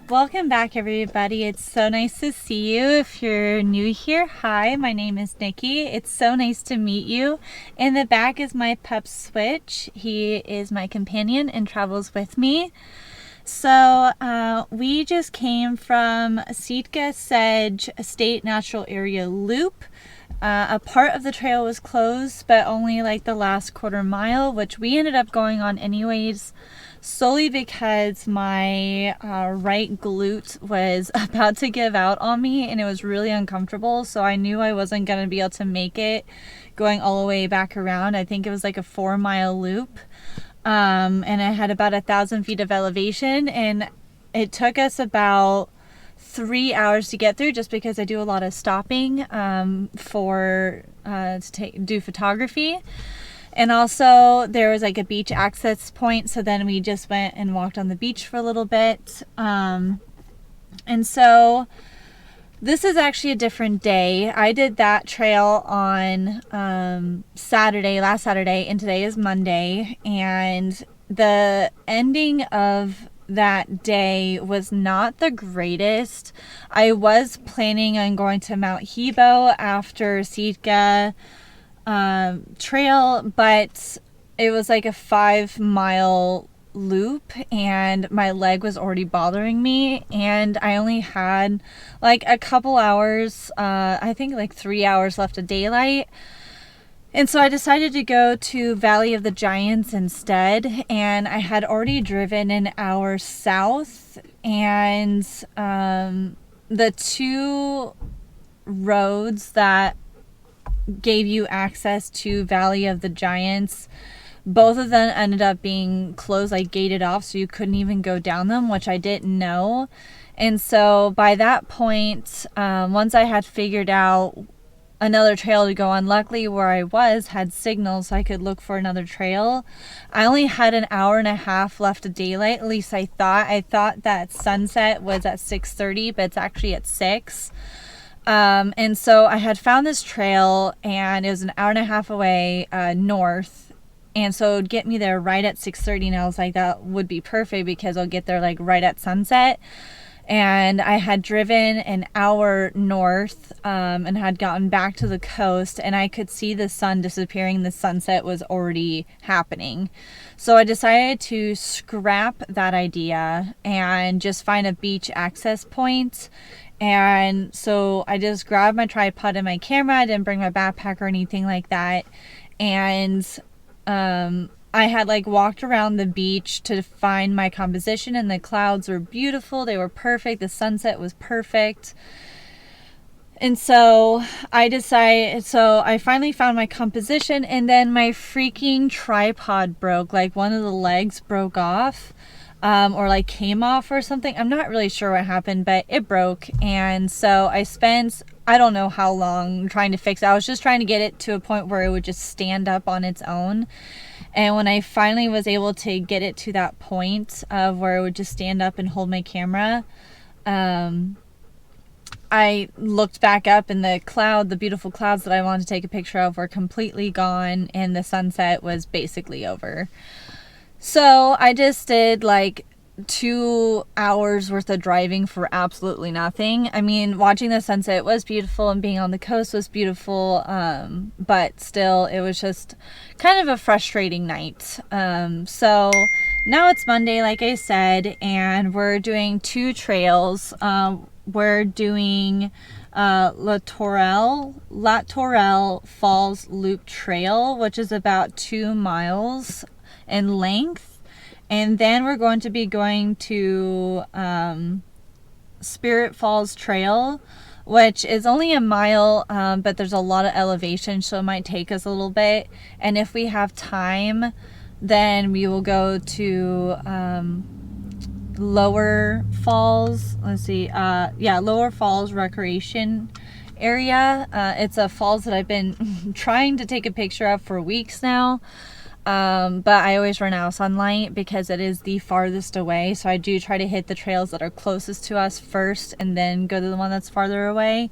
Welcome back, everybody. It's so nice to see you. If you're new here, hi, my name is Nikki. It's so nice to meet you. In the back is my pup Switch. He is my companion and travels with me. So we just came from Sitka Sedge State Natural Area Loop. A part of the trail was closed, but only like the last quarter mile, which we ended up going on anyways, solely because my right glute was about to give out on me and it was really uncomfortable. So I knew I wasn't going to be able to make it going all the way back around. I think it was like a 4-mile loop. And I had about 1,000 feet of elevation, and it took us about 3 hours to get through, just because I do a lot of stopping to do photography. And also there was like a beach access point, so then we just went and walked on the beach for a little bit. And so this is actually a different day. I did that trail on last Saturday, and today is Monday. And the ending of that day was not the greatest. I was planning on going to Mount Hebo after Sitka Trail, but it was like a 5-mile loop, and my leg was already bothering me, and I only had like a couple hours, I think like 3 hours left of daylight. And so I decided to go to Valley of the Giants instead, and I had already driven an hour south, and the two roads that gave you access to Valley of the Giants, both of them ended up being closed, like gated off, so you couldn't even go down them, which I didn't know. And so by that point, once I had figured out another trail to go on, luckily where I was had signal so I could look for another trail. I only had an hour and a half left of daylight, at least I thought that sunset was at 6:30, but it's actually at 6. And so I had found this trail, and it was an hour and a half away north, and so it would get me there right at 6:30, and I was like, that would be perfect because I'll get there like right at sunset. And I had driven an hour north, and had gotten back to the coast, and I could see the sun disappearing. The sunset was already happening. So I decided to scrap that idea and just find a beach access point. And so I just grabbed my tripod and my camera. I didn't bring my backpack or anything like that. And I had like walked around the beach to find my composition, and the clouds were beautiful. They were perfect. The sunset was perfect. And so I finally found my composition, and then my freaking tripod broke. Like one of the legs broke off, or like came off or something. I'm not really sure what happened, but it broke. And so I spent, I don't know how long trying to fix it. I was just trying to get it to a point where it would just stand up on its own. And when I finally was able to get it to that point of where it would just stand up and hold my camera, I looked back up, and the beautiful clouds that I wanted to take a picture of were completely gone, and the sunset was basically over. So I just did like 2 hours worth of driving for absolutely nothing. I mean, watching the sunset was beautiful, and being on the coast was beautiful, but still it was just kind of a frustrating night. So now it's Monday, like I said, and we're doing 2 trails. We're doing Lotourell Falls Loop Trail, which is about 2 miles in length. And then we're going to be going to Spirit Falls Trail, which is only a mile, but there's a lot of elevation, so it might take us a little bit. And if we have time, then we will go to Lower Falls. Lower Falls Recreation Area. It's a falls that I've been trying to take a picture of for weeks now. But I always run out of sunlight because it is the farthest away. So I do try to hit the trails that are closest to us first, and then go to the one that's farther away.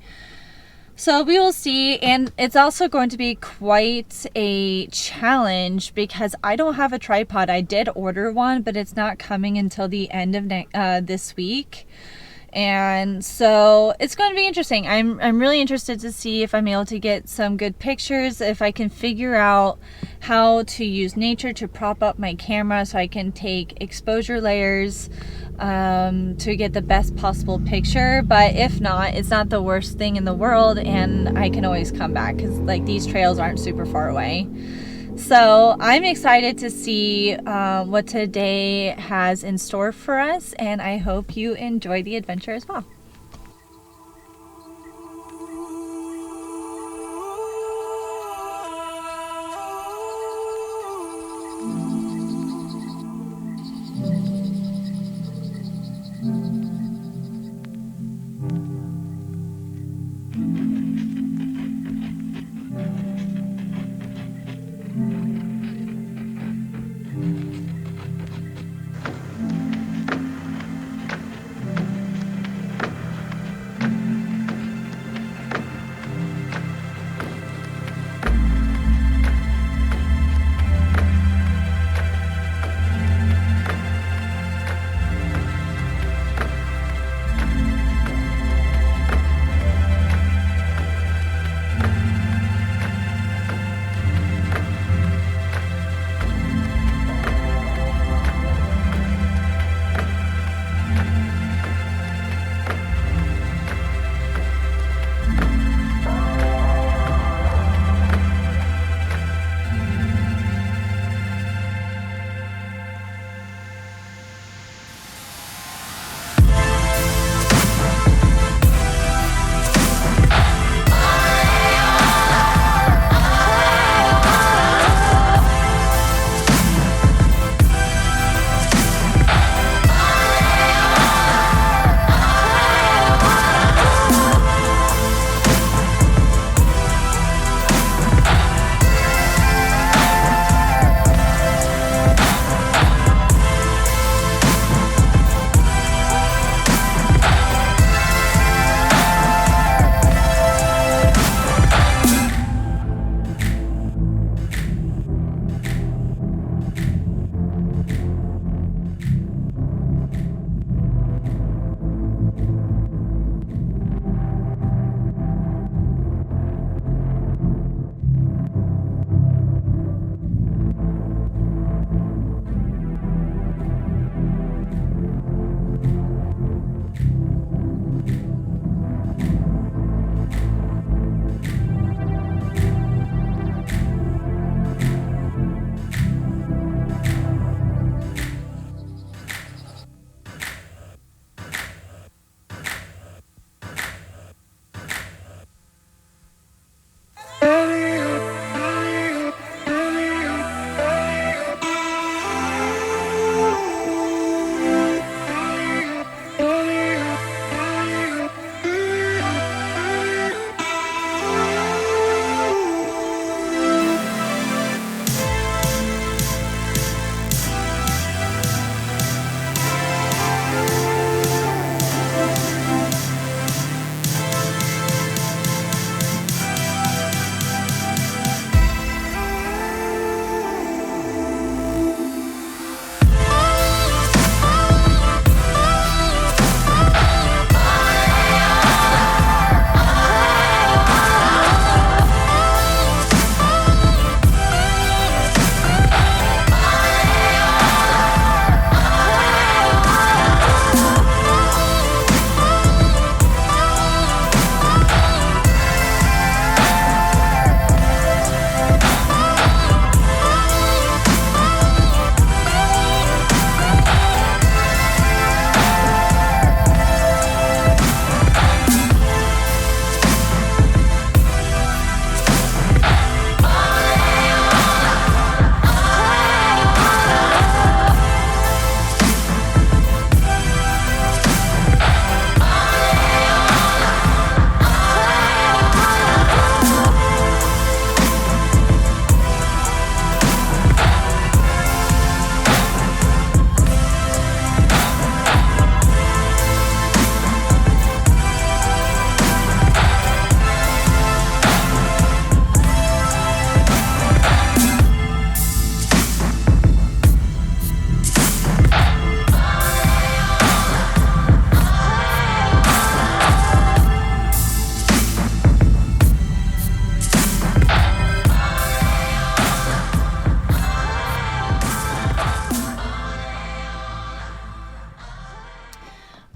So we will see. And it's also going to be quite a challenge because I don't have a tripod. I did order one, but it's not coming until the end of this week. And so it's going to be interesting. I'm really interested to see if I'm able to get some good pictures, if I can figure out how to use nature to prop up my camera so I can take exposure layers to get the best possible picture. But if not, it's not the worst thing in the world, and I can always come back because like these trails aren't super far away. So I'm excited to see what today has in store for us, and I hope you enjoy the adventure as well.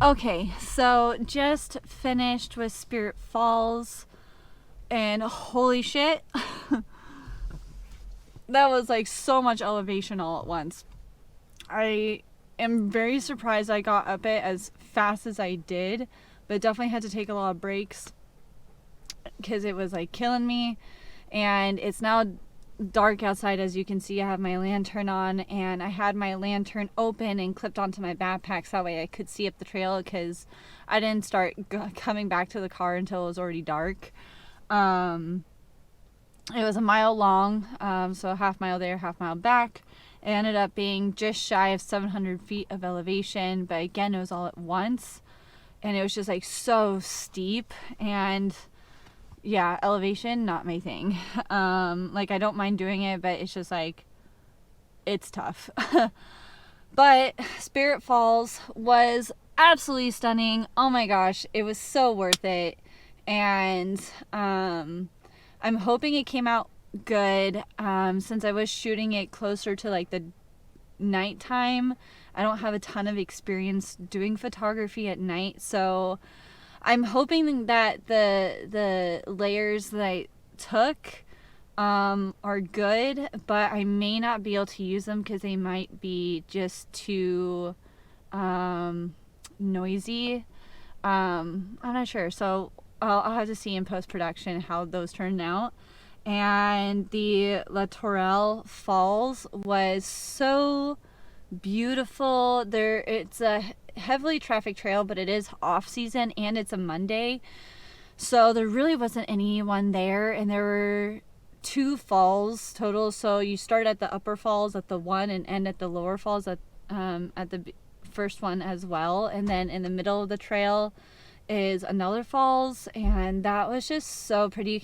Okay, so just finished with Spirit Falls, and holy shit, that was like so much elevation all at once. I am very surprised I got up it as fast as I did, but definitely had to take a lot of breaks because it was like killing me. And it's now dark outside, as you can see. I have my lantern on, and I had my lantern open and clipped onto my backpack so that way I could see up the trail, because I didn't start coming back to the car until it was already dark. It was a mile long, so half mile there, half mile back. It ended up being just shy of 700 feet of elevation, but again, it was all at once, and it was just like so steep. And yeah, elevation, not my thing. Like, I don't mind doing it, but it's just like, it's tough. But Spirit Falls was absolutely stunning. Oh my gosh, it was so worth it. And I'm hoping it came out good. Since I was shooting it closer to like the nighttime, I don't have a ton of experience doing photography at night, so I'm hoping that the layers that I took are good, but I may not be able to use them because they might be just too noisy. I'm not sure, so I'll have to see in post-production how those turned out. And the Lotourell Falls was so beautiful. It's a heavily trafficked trail, but it is off season and it's a Monday, so there really wasn't anyone there. And there were 2 falls total, so you start at the upper falls at the one and end at the lower falls at the first one as well. And then in the middle of the trail is another falls, and that was just so pretty.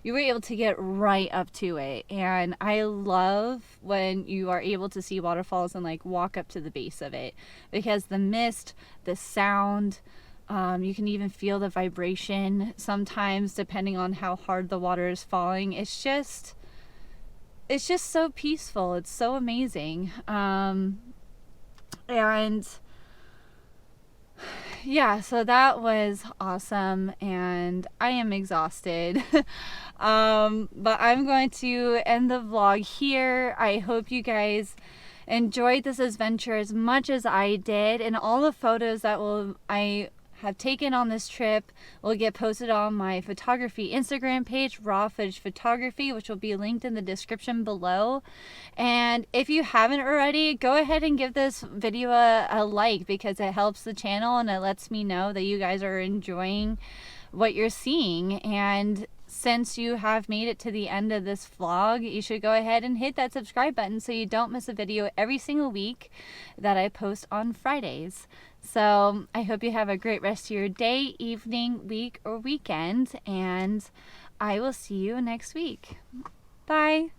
You were able to get right up to it, and I love when you are able to see waterfalls and like walk up to the base of it, because the mist, the sound, you can even feel the vibration sometimes depending on how hard the water is falling. It's just so peaceful. It's so amazing. And yeah, so that was awesome, and I am exhausted. But I'm going to end the vlog here. I hope you guys enjoyed this adventure as much as I did, and all the photos that I have taken on this trip will get posted on my photography Instagram page, Raw Footage Photography, which will be linked in the description below. And if you haven't already, go ahead and give this video a like, because it helps the channel and it lets me know that you guys are enjoying what you're seeing. And since you have made it to the end of this vlog, you should go ahead and hit that subscribe button so you don't miss a video every single week that I post on Fridays. So I hope you have a great rest of your day, evening, week, or weekend, and I will see you next week. Bye.